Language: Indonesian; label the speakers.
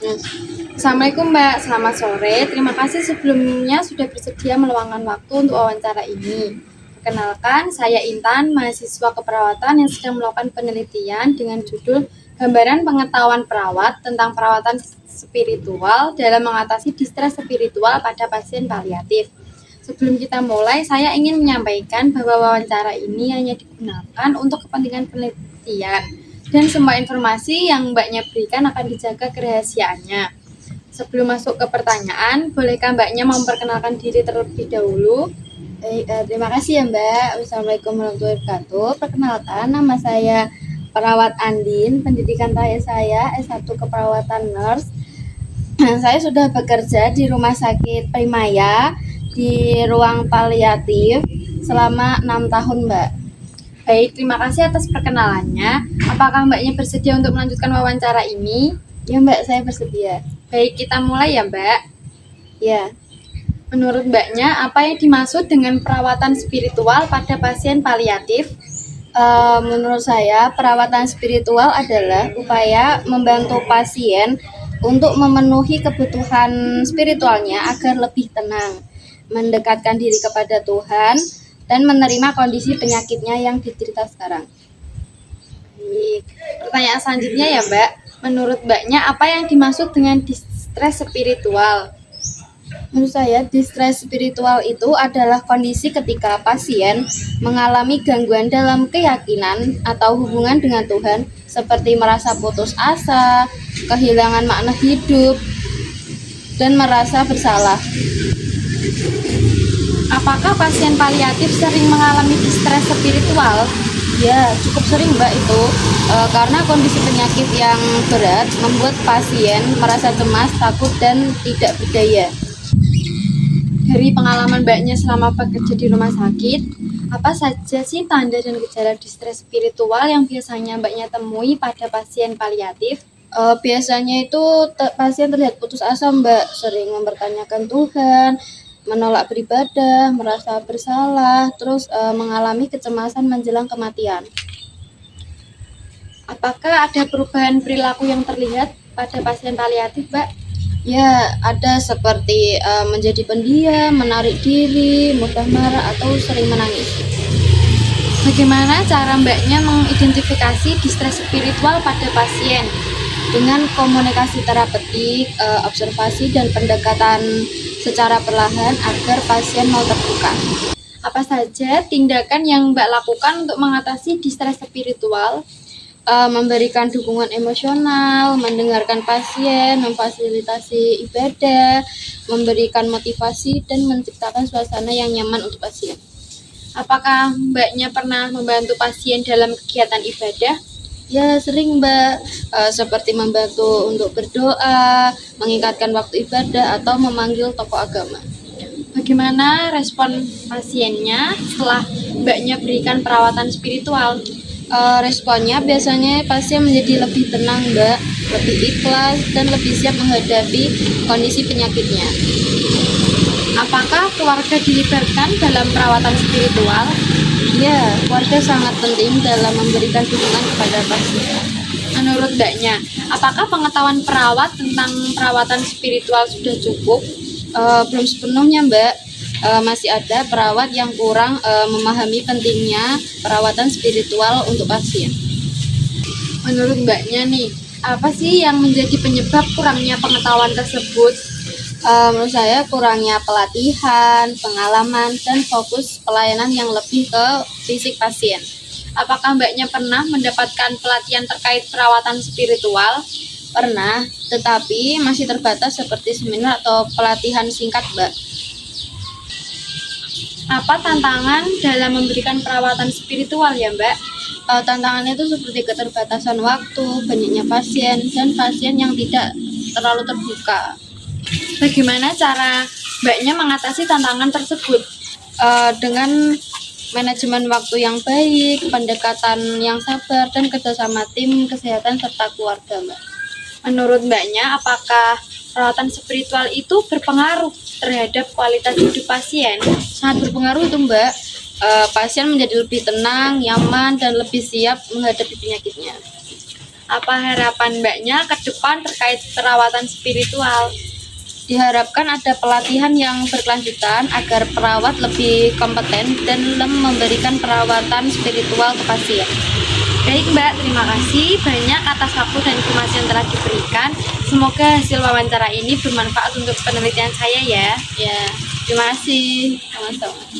Speaker 1: Assalamualaikum Mbak, selamat sore. Terima kasih sebelumnya sudah bersedia meluangkan waktu untuk wawancara ini. Perkenalkan, saya Intan, mahasiswa keperawatan yang sedang melakukan penelitian dengan judul Gambaran Pengetahuan Perawat tentang Perawatan Spiritual dalam Mengatasi Distres Spiritual pada Pasien Paliatif. Sebelum kita mulai, saya ingin menyampaikan bahwa wawancara ini hanya digunakan untuk kepentingan penelitian dan semua informasi yang Mbaknya berikan akan dijaga kerahasiaannya. Sebelum masuk ke pertanyaan, bolehkah Mbaknya memperkenalkan diri terlebih dahulu?
Speaker 2: Terima kasih ya Mbak. Assalamualaikum warahmatullahi wabarakatuh. Perkenalkan, nama saya Perawat Andin. Pendidikan saya S1 Keperawatan Nurse. Saya sudah bekerja di Rumah Sakit Primaya di ruang paliatif selama 6 tahun Mbak.
Speaker 1: Baik, terima kasih atas perkenalannya. Apakah Mbaknya bersedia untuk melanjutkan wawancara ini?
Speaker 2: Ya Mbak, saya bersedia.
Speaker 1: Baik, kita mulai ya Mbak.
Speaker 2: Ya.
Speaker 1: Menurut Mbaknya, apa yang dimaksud dengan perawatan spiritual pada pasien paliatif?
Speaker 2: Menurut saya, perawatan spiritual adalah upaya membantu pasien untuk memenuhi kebutuhan spiritualnya agar lebih tenang, mendekatkan diri kepada Tuhan, dan menerima kondisi penyakitnya yang diderita sekarang.
Speaker 1: Baik. Pertanyaan selanjutnya ya Mbak, menurut Mbaknya apa yang dimaksud dengan distres spiritual?
Speaker 2: Menurut saya, distres spiritual itu adalah kondisi ketika pasien mengalami gangguan dalam keyakinan atau hubungan dengan Tuhan, seperti merasa putus asa, kehilangan makna hidup, dan merasa bersalah.
Speaker 1: Apakah pasien paliatif sering mengalami distres spiritual?
Speaker 2: Ya, cukup sering Mbak itu, karena kondisi penyakit yang berat membuat pasien merasa cemas, takut, dan tidak berdaya.
Speaker 1: Dari pengalaman Mbaknya selama bekerja di rumah sakit, apa saja sih tanda dan gejala distres spiritual yang biasanya Mbaknya temui pada pasien paliatif?
Speaker 2: Biasanya itu pasien terlihat putus asa Mbak, sering mempertanyakan Tuhan, menolak beribadah, merasa bersalah, terus mengalami kecemasan menjelang kematian.
Speaker 1: Apakah ada perubahan perilaku yang terlihat pada pasien paliatif, Mbak?
Speaker 2: Ya, ada seperti menjadi pendiam, menarik diri, mudah marah, atau sering menangis.
Speaker 1: Bagaimana cara Mbaknya mengidentifikasi distres spiritual pada pasien?
Speaker 2: Dengan komunikasi terapeutik, observasi, dan pendekatan secara perlahan agar pasien mau terbuka.
Speaker 1: Apa saja tindakan yang Mbak lakukan untuk mengatasi distres spiritual?
Speaker 2: Memberikan dukungan emosional, mendengarkan pasien, memfasilitasi ibadah, memberikan motivasi, dan menciptakan suasana yang nyaman untuk pasien.
Speaker 1: Apakah Mbaknya pernah membantu pasien dalam kegiatan ibadah?
Speaker 2: Ya, sering Mbak, seperti membantu untuk berdoa, mengingatkan waktu ibadah, atau memanggil tokoh agama.
Speaker 1: Bagaimana respon pasiennya setelah Mbaknya berikan perawatan spiritual?
Speaker 2: Responnya biasanya pasien menjadi lebih tenang Mbak, lebih ikhlas, dan lebih siap menghadapi kondisi penyakitnya.
Speaker 1: Apakah keluarga dilibatkan dalam perawatan spiritual?
Speaker 2: Ya, keluarga sangat penting dalam memberikan dukungan kepada pasien.
Speaker 1: Menurut Mbaknya, apakah pengetahuan perawat tentang perawatan spiritual sudah cukup?
Speaker 2: Belum sepenuhnya Mbak. Masih ada perawat yang kurang memahami pentingnya perawatan spiritual untuk pasien.
Speaker 1: Menurut Mbaknya nih, apa sih yang menjadi penyebab kurangnya pengetahuan tersebut?
Speaker 2: Menurut saya kurangnya pelatihan, pengalaman, dan fokus pelayanan yang lebih ke fisik pasien.
Speaker 1: Apakah Mbaknya pernah mendapatkan pelatihan terkait perawatan spiritual?
Speaker 2: Pernah, tetapi masih terbatas seperti seminar atau pelatihan singkat Mbak.
Speaker 1: Apa tantangan dalam memberikan perawatan spiritual ya Mbak?
Speaker 2: Tantangannya itu seperti keterbatasan waktu, banyaknya pasien, dan pasien yang tidak terlalu terbuka.
Speaker 1: Bagaimana cara Mbaknya mengatasi tantangan tersebut?
Speaker 2: Dengan manajemen waktu yang baik, pendekatan yang sabar, dan kerjasama tim kesehatan serta keluarga Mbak.
Speaker 1: Menurut Mbaknya, apakah perawatan spiritual itu berpengaruh terhadap kualitas hidup pasien?
Speaker 2: Sangat berpengaruh itu Mbak. Pasien menjadi lebih tenang, nyaman, dan lebih siap menghadapi penyakitnya.
Speaker 1: Apa harapan Mbaknya ke depan terkait perawatan spiritual? Diharapkan ada pelatihan yang berkelanjutan agar perawat lebih kompeten dan memberikan perawatan spiritual ke pasien. Baik Mbak, terima kasih banyak atas waktu dan informasi yang telah diberikan. Semoga hasil wawancara ini bermanfaat untuk penelitian saya ya.
Speaker 2: Ya, terima kasih. Sama-sama.